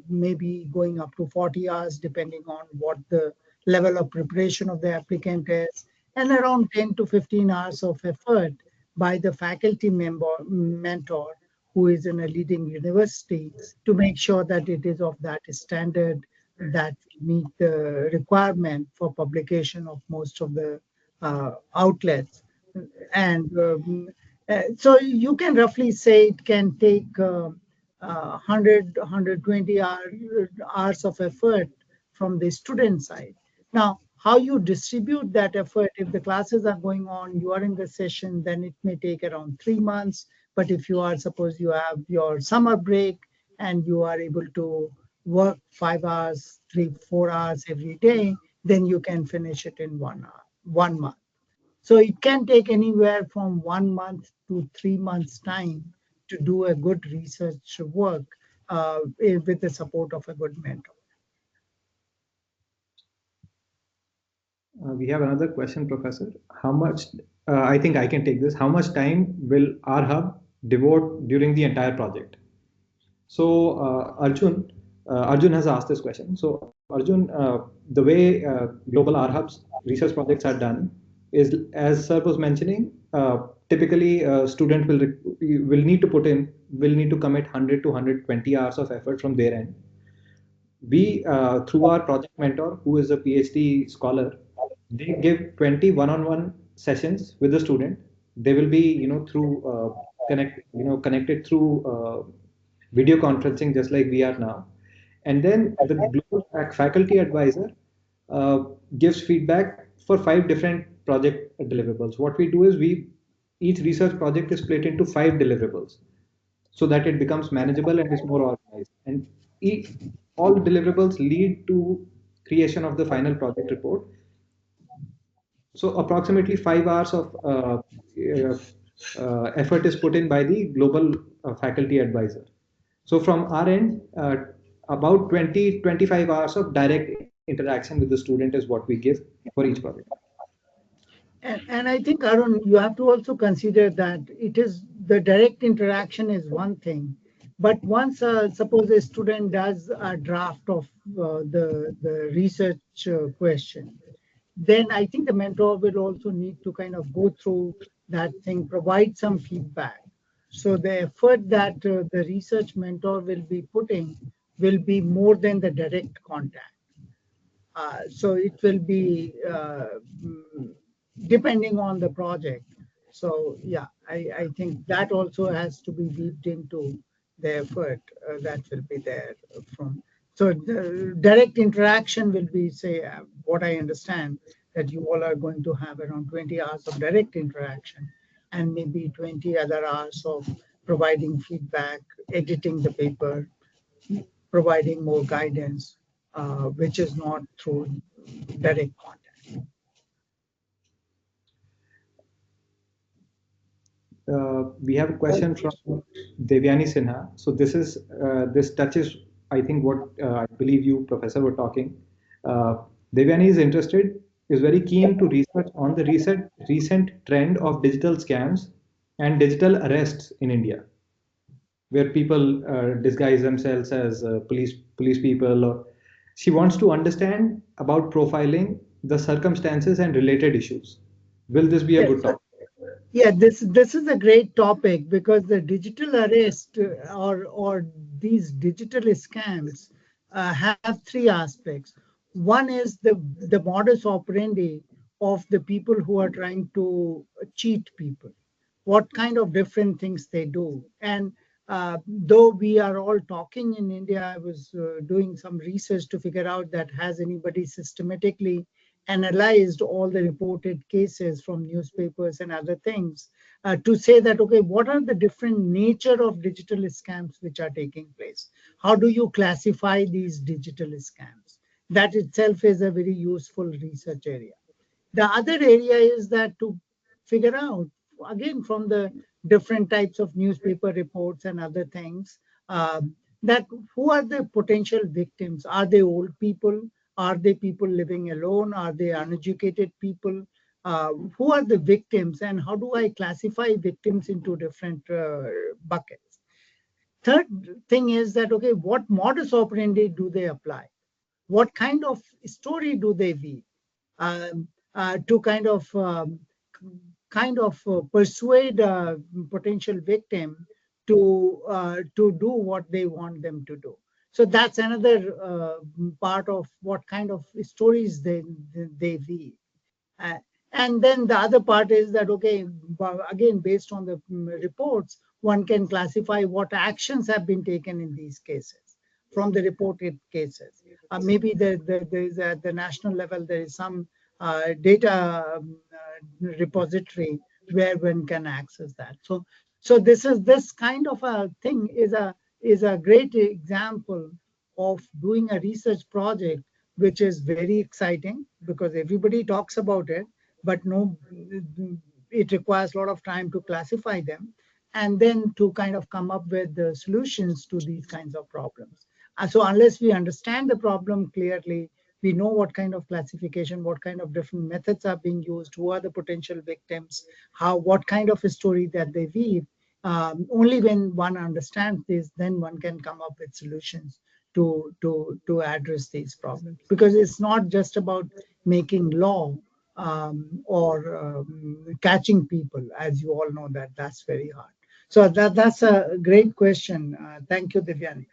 Speaker 2: maybe going up to 40 hours, depending on what the level of preparation of the applicant is, and around 10 to 15 hours of effort by the faculty member mentor who is in a leading university to make sure that it is of that standard that meet the requirement for publication of most of the outlets. And so you can roughly say it can take 100, hours of effort from the student side. Now, how you distribute that effort, if the classes are going on, you are in the session, then it may take around 3 months. But if you are, suppose you have your summer break and you are able to work 5 hours, 4 hours every day, then you can finish it in 1 hour, 1 month. So it can take anywhere from 1 month to 3 months time to do a good research work with the support of a good mentor.
Speaker 1: We have another question, Professor. How much, I think I can take this. How much time will our hub devote during the entire project? So, Arjun has asked this question. So, Arjun, the way global R hubs research projects are done is, as Sir was mentioning, typically a student will need to will need to commit 100 to 120 hours of effort from their end. We, through our project mentor, who is a PhD scholar, they give 20 one-on-one sessions with the student. They will be, through connected through video conferencing, just like we are now. And then the global faculty advisor uh, gives feedback for 5 different project deliverables. What we do is each research project is split into 5 deliverables so that it becomes manageable and is more organized. And each, all deliverables lead to creation of the final project report. So approximately 5 hours of effort is put in by the global faculty advisor. So from our end, about 20-25 hours of direct interaction with the student is what we give for each project.
Speaker 2: And I think, Arun, you have to also consider that it is the direct interaction is one thing, but once, suppose a student does a draft of the research question, then I think the mentor will also need to kind of go through that thing, provide some feedback. So the effort that the research mentor will be putting will be more than the direct contact. So it will be depending on the project. So yeah, I think that also has to be weaved into the effort that will be there from. So the direct interaction will be, say, what I understand, that you all are going to have around 20 hours of direct interaction and maybe 20 other hours of providing feedback, editing the paper, providing more guidance, which is not through direct contact.
Speaker 1: We have a question from Devyani Sinha. So this touches, I think, what I believe you, Professor, were talking. Uh, Devyani is interested, is very keen to research on the recent trend of digital scams and digital arrests in India, where people disguise themselves as police people. Or she wants to understand about profiling, the circumstances, and related issues. Will this be a
Speaker 2: Yes.
Speaker 1: good topic?
Speaker 2: Yeah, this is a great topic because the digital arrest or these digital scams have three aspects. One is the modus operandi of the people who are trying to cheat people, what kind of different things they do. And though we are all talking in India, I was doing some research to figure out that has anybody systematically analyzed all the reported cases from newspapers and other things to say that, okay, what are the different nature of digital scams which are taking place? How do you classify these digital scams? That itself is a very useful research area. The other area is that to figure out, again, from the different types of newspaper reports and other things, that who are the potential victims? Are they old people? Are they people living alone? Are they uneducated people? who are the victims and how do I classify victims into different buckets. Third thing is that, okay, what modus operandi do they apply? What kind of story do they weave to kind of persuade a potential victim to do what they want them to do? So that's another part of what kind of stories they weave. Uh, and then the other part is that, okay, again, based on the reports, one can classify what actions have been taken in these cases from the reported cases. Maybe there's at the national level, there is some data repository where one can access that. So this kind of a thing is a great example of doing a research project which is very exciting because everybody talks about it, but no, it requires a lot of time to classify them and then to kind of come up with the solutions to these kinds of problems. So unless we understand the problem clearly, we know what kind of classification, what kind of different methods are being used, who are the potential victims, what kind of a story that they weave. Only when one understands this, then one can come up with solutions to address these problems, because it's not just about making law or catching people, as you all know that that's very hard. So that's a great question. Thank you, Divyani.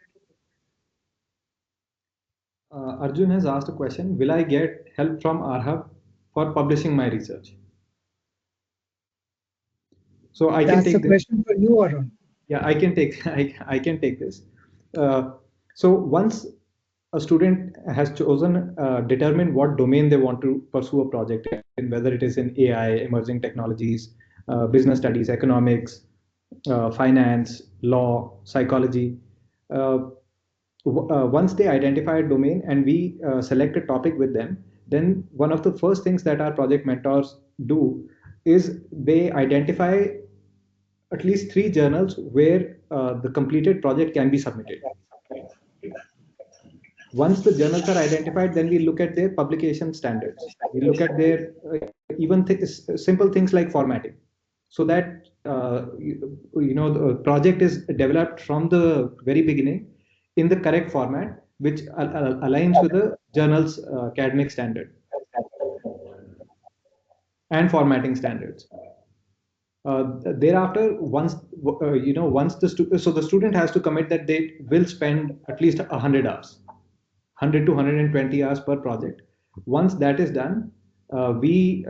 Speaker 1: Arjun has asked a question: will I get help from RHub for publishing my research? So I can
Speaker 2: That's a
Speaker 1: take this.
Speaker 2: question for you, Arun.
Speaker 1: Yeah, I can take I can take this. Uh, so once a student has chosen, determine what domain they want to pursue a project in, whether it is in AI, emerging technologies, business studies, economics, finance, law, psychology. Uh, Once they identify a domain and we select a topic with them, then one of the first things that our project mentors do is they identify at least three journals where the completed project can be submitted. Once the journals are identified, then we look at their publication standards. We look at their even simple things like formatting, so that the project is developed from the very beginning in the correct format, which aligns with the journal's academic standard and formatting standards. Thereafter, once so the student has to commit that they will spend at least 100 hours, 100 to 120 hours per project. Once that is done, we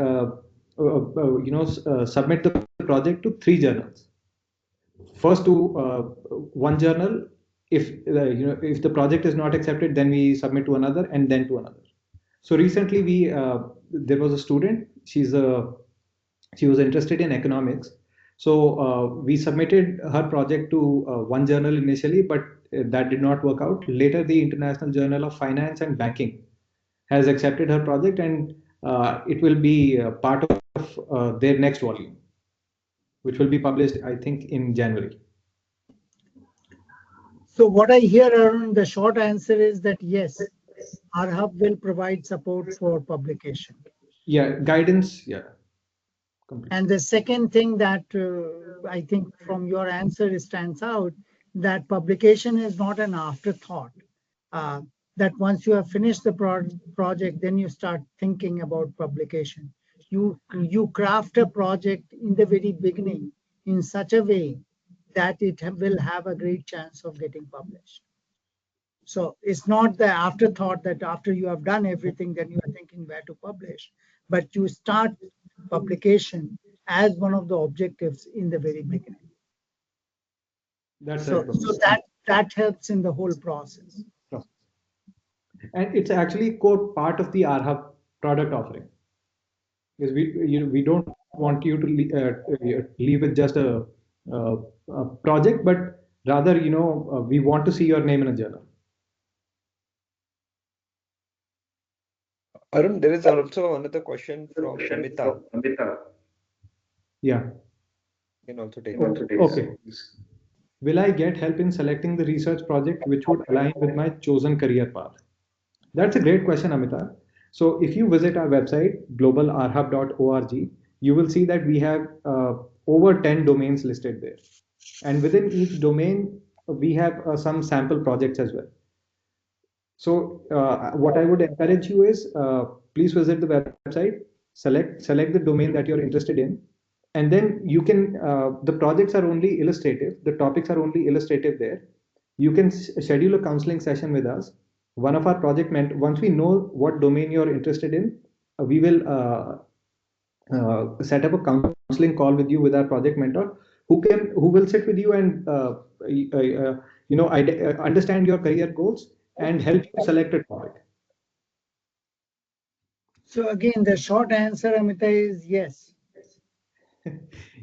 Speaker 1: submit the project to three journals. First to one journal. If if the project is not accepted, then we submit to another and then to another. So recently, we there was a student. She was interested in economics. So we submitted her project to one journal initially, but that did not work out. Later, the International Journal of Finance and Banking has accepted her project, and it will be part of their next volume, which will be published, I think, in January.
Speaker 2: So what I hear, Arun, the short answer is that yes, our hub will provide support for publication.
Speaker 1: Yeah, guidance. Yeah, completely.
Speaker 2: And the second thing that I think from your answer stands out, that publication is not an afterthought. Uh, that once you have finished the project, then you start thinking about publication. You craft a project in the very beginning in such a way that it will have a great chance of getting published. So it's not the afterthought that after you have done everything, then you are thinking where to publish, but you start publication as one of the objectives in the very beginning.
Speaker 1: That's right,
Speaker 2: So
Speaker 1: Pramod.
Speaker 2: that helps in the whole process.
Speaker 1: And it's actually core part of the RHub product offering. Because we don't want you to leave with just a project, but rather we want to see your name in a journal.
Speaker 3: Arun, there is also another question from Amita.
Speaker 1: Yeah.
Speaker 3: You can also take
Speaker 1: Okay.
Speaker 3: that, please.
Speaker 1: Okay. Will I get help in selecting the research project which would align with my chosen career path? That's a great question, Amita. So if you visit our website, globalarhub.org, you will see that we have over 10 domains listed there. And within each domain, we have some sample projects as well. So what I would encourage you is please visit the website, select the domain that you're interested in, and then you can the projects are only illustrative, the topics are only illustrative there. You can schedule a counseling session with us. One of our once we know what domain you're interested in, we will set up a counseling call with you with our project mentor who will sit with you and understand your career goals and help you select a topic.
Speaker 2: So again, the short answer, Amita, is yes.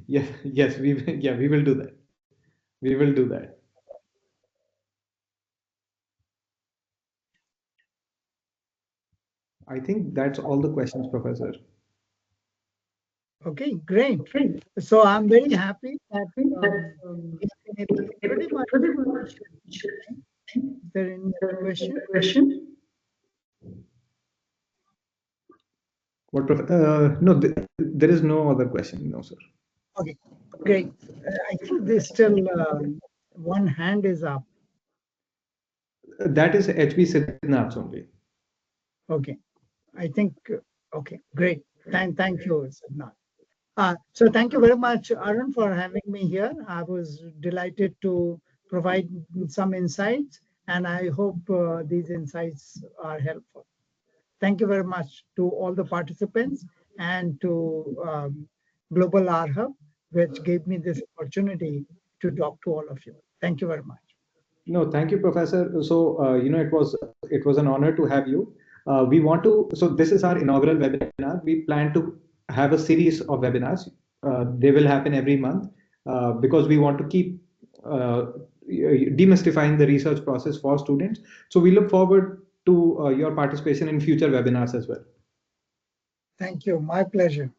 Speaker 1: Yes, we will do that. We will do that. I think that's all the questions, Professor.
Speaker 2: Okay, great. So I'm very happy that we've been able to pretty much finish it. Is there any other question?
Speaker 1: No, there is no other question. No, sir.
Speaker 2: Okay, great. I think there's still one hand is up.
Speaker 1: That is HB Siddhnath's only.
Speaker 2: Okay, I think, okay, great. Thank you, Siddharth. So thank you very much, Arun, for having me here. I was delighted to provide some insights, and I hope these insights are helpful. Thank you very much to all the participants and to Global R Hub, which gave me this opportunity to talk to all of you. Thank you very much.
Speaker 1: No, thank you, Professor. So, it was an honor to have you. We want to. So, this is our inaugural webinar. We plan to have a series of webinars. They will happen every month because we want to keep demystifying the research process for students. So, we look forward to your participation in future webinars as well.
Speaker 2: Thank you. My pleasure.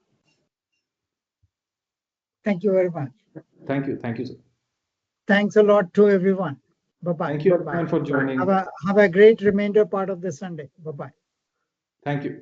Speaker 2: Thank you very much.
Speaker 1: Thank you. Thank you, sir.
Speaker 2: Thanks a lot to everyone. Bye-bye.
Speaker 1: Thank you, everyone, for joining.
Speaker 2: Have a great remainder part of the Sunday. Bye-bye.
Speaker 1: Thank you.